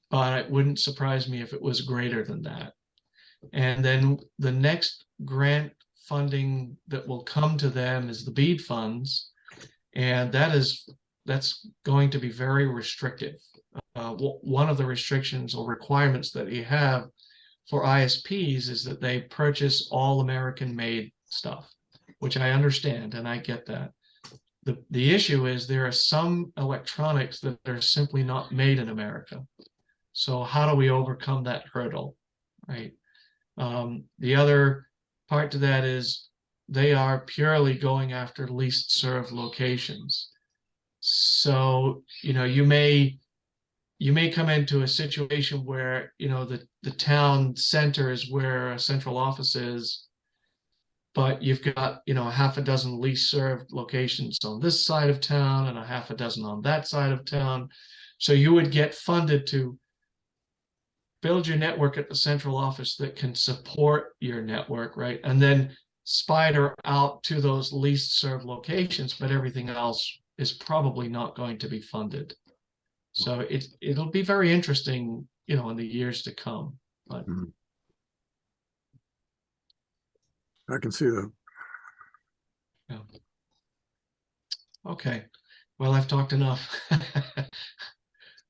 but it wouldn't surprise me if it was greater than that. And then the next grant funding that will come to them is the BEAD funds. And that's going to be very restrictive. One of the restrictions or requirements that you have for ISPs is that they purchase all American made stuff, which I understand and I get that. The issue is there are some electronics that are simply not made in America. So how do we overcome that hurdle, right? The other part to that is they are purely going after least served locations. So, you may come into a situation where, the town center is where a central office is, but you've got, a half a dozen least served locations on this side of town and a half a dozen on that side of town. So you would get funded to build your network at the central office that can support your network, right? And then spider out to those least served locations, but everything else is probably not going to be funded. So it'll be very interesting, in the years to come. But I can see that. yeah. Okay. Well, I've talked enough.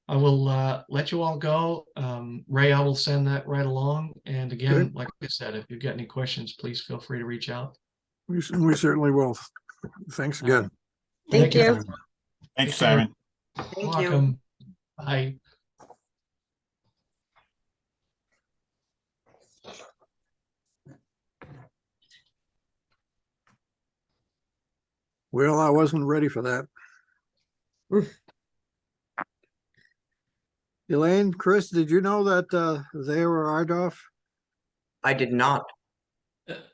I will let you all go. Ray, I will send that right along. And again, Okay. like I said, if you've got any questions, please feel free to reach out. We certainly will. Thanks again. Thank you. Thanks, Take care. Simon. Thank you. Welcome. Bye. Well, I wasn't ready for that. Elaine, Chris, did you know that they were RDOF? I did not.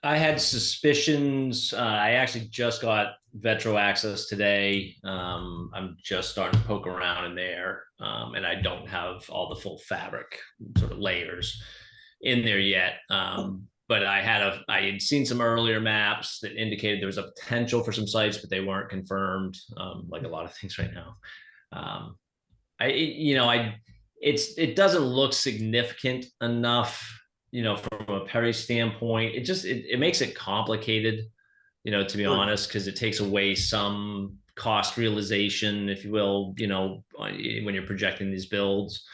I had suspicions. I actually just got Vetro access today. I'm just starting to poke around in there, and I don't have all the full fabric sort of layers in there yet. But I had seen some earlier maps that indicated there was a potential for some sites, but they weren't confirmed, like a lot of things right now. It doesn't look significant enough, from a Perry standpoint. It makes it complicated, to be honest, because it takes away some cost realization, if you will, when you're projecting these builds.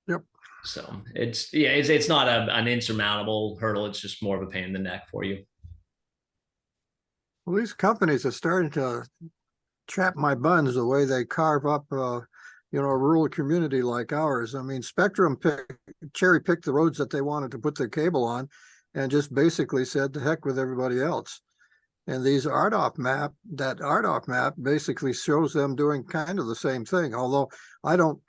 Yep. So it's not an insurmountable hurdle. It's just more of a pain in the neck for you. Well, these companies are starting to trap my buns the way they carve up, you know, a rural community like ours. I mean, Spectrum cherry picked the roads that they wanted to put their cable on and just basically said to heck with everybody else. And these that RDOF map basically shows them doing kind of the same thing, although I don't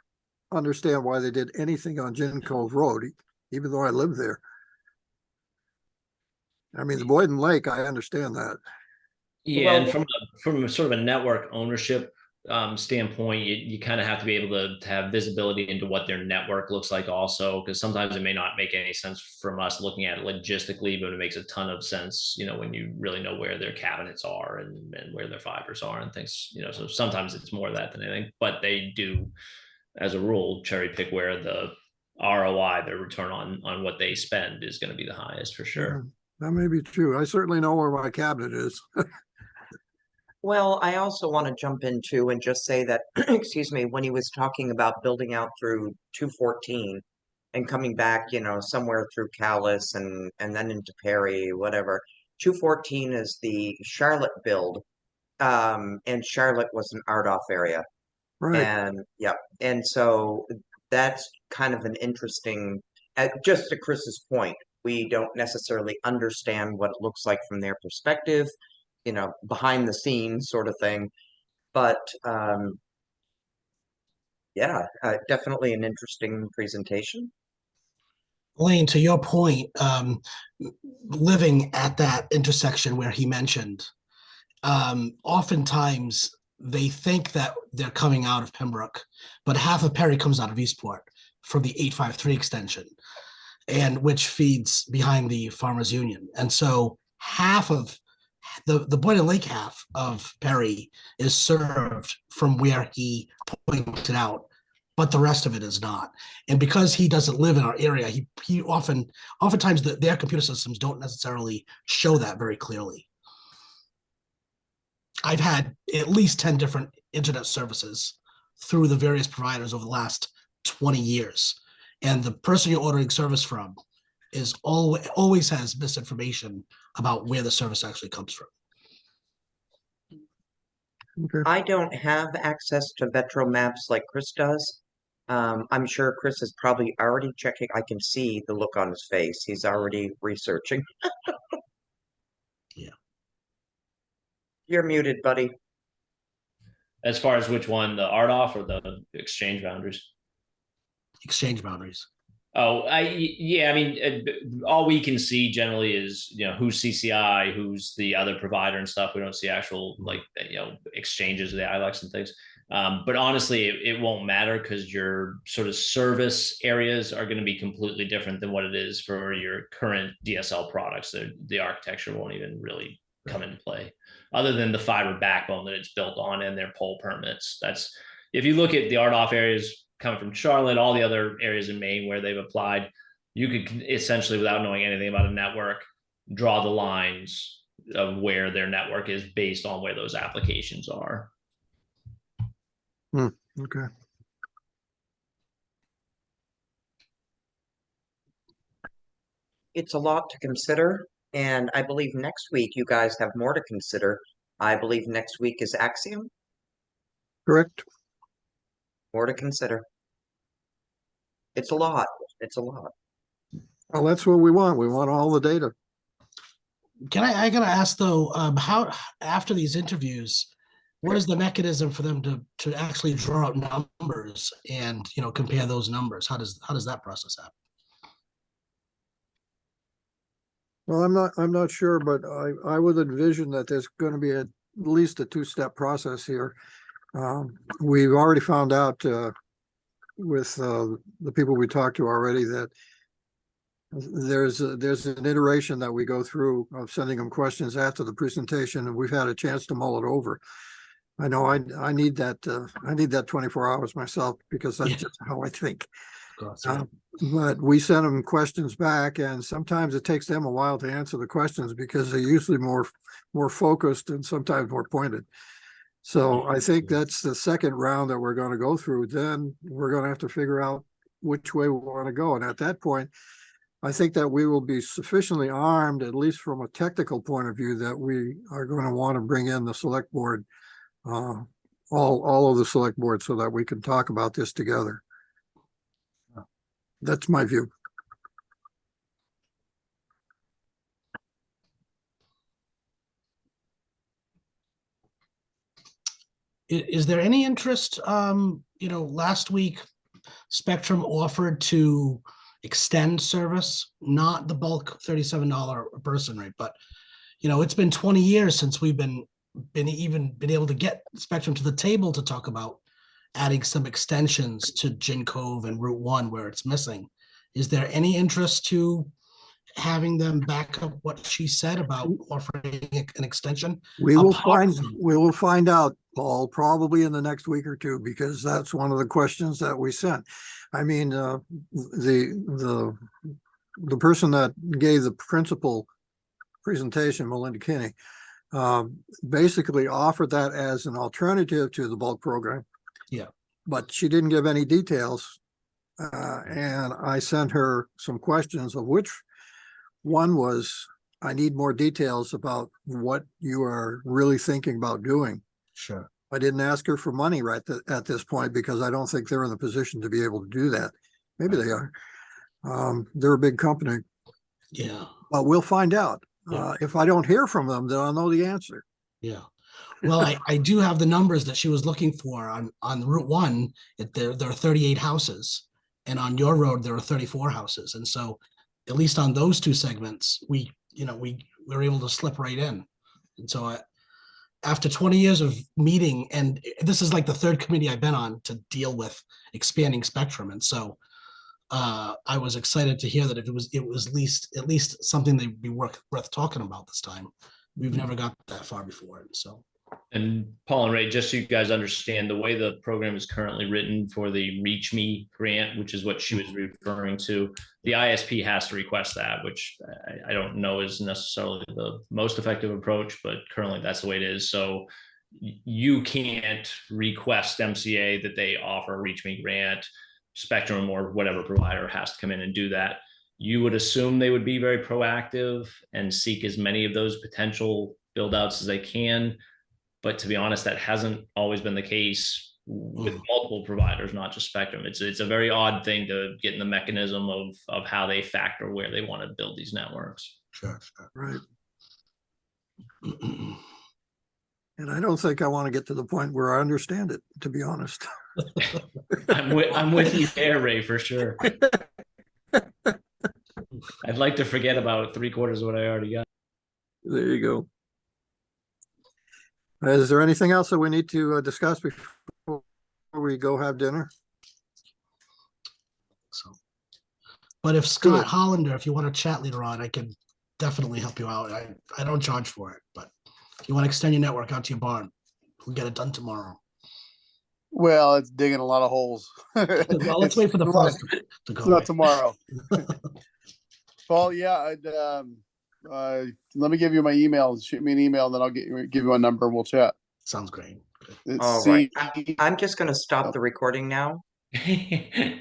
understand why they did anything on Gin Cove Road, even though I live there. I mean, the Boyden Lake, I understand that. Yeah, and Well, from a sort of a network ownership standpoint, you kind of have to be able to have visibility into what their network looks like also, because sometimes it may not make any sense from us looking at it logistically, but it makes a ton of sense, you know, when you really know where their cabinets are and where their fibers are and things, you know, so sometimes it's more of that than anything, but they do, as a rule, cherry pick where the ROI, the return on what they spend, is going to be the highest for sure. That may be true. I certainly know where my cabinet is. well, I also want to jump in too and just say that, excuse me, when he was talking about building out through 214 and coming back, you know, somewhere through Callis and then into Perry, whatever. 214 is the Charlotte build, and Charlotte was an RDOF area, Right. and yeah, and so that's kind of an interesting. Just to Chris's point, we don't necessarily understand what it looks like from their perspective, you know, behind the scenes sort of thing. But yeah, definitely an interesting presentation. Lane, to your point, living at that intersection where he mentioned, oftentimes they think that they're coming out of Pembroke, but half of Perry comes out of Eastport from the 853 extension, and which feeds behind the Farmers Union. And so half of the Boyden Lake half of Perry is served from where he pointed out, but the rest of it is not. And because he doesn't live in our area, he oftentimes their computer systems don't necessarily show that very clearly. I've had at least 10 different internet services through the various providers over the last 20 years. And the person you're ordering service from is always has misinformation about where the service actually comes from. Okay. I don't have access to Vetro maps like Chris does. I'm sure Chris is probably already checking. I can see the look on his face. He's already researching. Yeah. You're muted, buddy. As far as which one, the RDOF or the exchange boundaries? Exchange boundaries. Oh, yeah. I mean, all we can see generally is, you know, who's CCI, who's the other provider and stuff. We don't see actual, like, you know, exchanges of the ILEX and things. But honestly, it won't matter because your sort of service areas are going to be completely different than what it is for your current DSL products. The architecture won't even really come into play, other than the fiber backbone that it's built on and their pole permits. That's, if you look at the RDOF areas coming from Charlotte, all the other areas in Maine where they've applied, you could essentially, without knowing anything about a network, draw the lines of where their network is based on where those applications are. Okay. It's a lot to consider, and I believe next week you guys have more to consider. I believe next week is Axiom. Correct. More to consider. It's a lot. It's a lot. Well, that's what we want. We want all the data. I gotta ask though, how after these interviews, what is the mechanism for them to actually draw out numbers and, you know, compare those numbers? How does that process happen? Well, I'm not sure, but I would envision that there's going to be at least a two-step process here. We've already found out with the people we talked to already that there's an iteration that we go through of sending them questions after the presentation, and we've had a chance to mull it over. I know I need that 24 hours myself because that's just how I think. But we send them questions back, and sometimes it takes them a while to answer the questions because they're usually more focused and sometimes more pointed. So I think that's the second round that we're going to go through. Then we're going to have to figure out which way we want to go. And at that point, I think that we will be sufficiently armed, at least from a technical point of view, that we are going to want to bring in the select board, all of the select board, so that we can talk about this together. That's my view. Is there any interest, last week Spectrum offered to extend service, not the bulk $37 a person rate, but it's been 20 years since we've been able to get Spectrum to the table to talk about adding some extensions to Gin Cove and Route 1 where it's missing. Is there any interest to having them back up what she said about offering an extension? We will find out, Paul, probably in the next week or two, because that's one of the questions that we sent. I mean, the person that gave the principal presentation, Melinda Kinney, basically offered that as an alternative to the bulk program. Yeah. But she didn't give any details. And I sent her some questions, of which one was, I need more details about what you are really thinking about doing. Sure. I didn't ask her for money at this point, because I don't think they're in the position to be able to do that. Maybe they are. They're a big company. Yeah. But we'll find out. Yeah. If I don't hear from them, then I'll know the answer. Yeah. Well, I do have the numbers that she was looking for on Route 1. There are 38 houses, and on your road there are 34 houses, and so at least on those two segments, we were able to slip right in. And so after 20 years of meeting, and this is like the third committee I've been on to deal with expanding Spectrum, and so I was excited to hear that it was at least something they'd be worth talking about this time. We've never got that far before, and so. And Paul and Ray, just so you guys understand, the way the program is currently written for the Reach Me grant, which is what she was referring to, the ISP has to request that, which I don't know is necessarily the most effective approach, but currently that's the way it is. So you can't request MCA that they offer a Reach Me grant. Spectrum or whatever provider has to come in and do that. You would assume they would be very proactive and seek as many of those potential build outs as they can. But to be honest, that hasn't always been the case with multiple providers, not just Spectrum. It's a very odd thing to get in the mechanism of how they factor where they want to build these networks. Sure. Right. And I don't think I want to get to the point where I understand it, to be honest. I'm with you there, Ray, for sure. I'd like to forget about 3/4 of what I already got. There you go. Is there anything else that we need to discuss before we go have dinner? So, but if Scott Hollander, if you want to chat later on, I can definitely help you out. I don't charge for it, but if you want to extend your network out to your barn, we'll get it done tomorrow. Well, it's digging a lot of holes. Well, let's wait for the frost to go. It's not tomorrow. Paul, yeah, let me give you my email. Shoot me an email, and then I'll give you my number and we'll chat. Sounds great. All right. I'm just going to stop the recording now. Okay.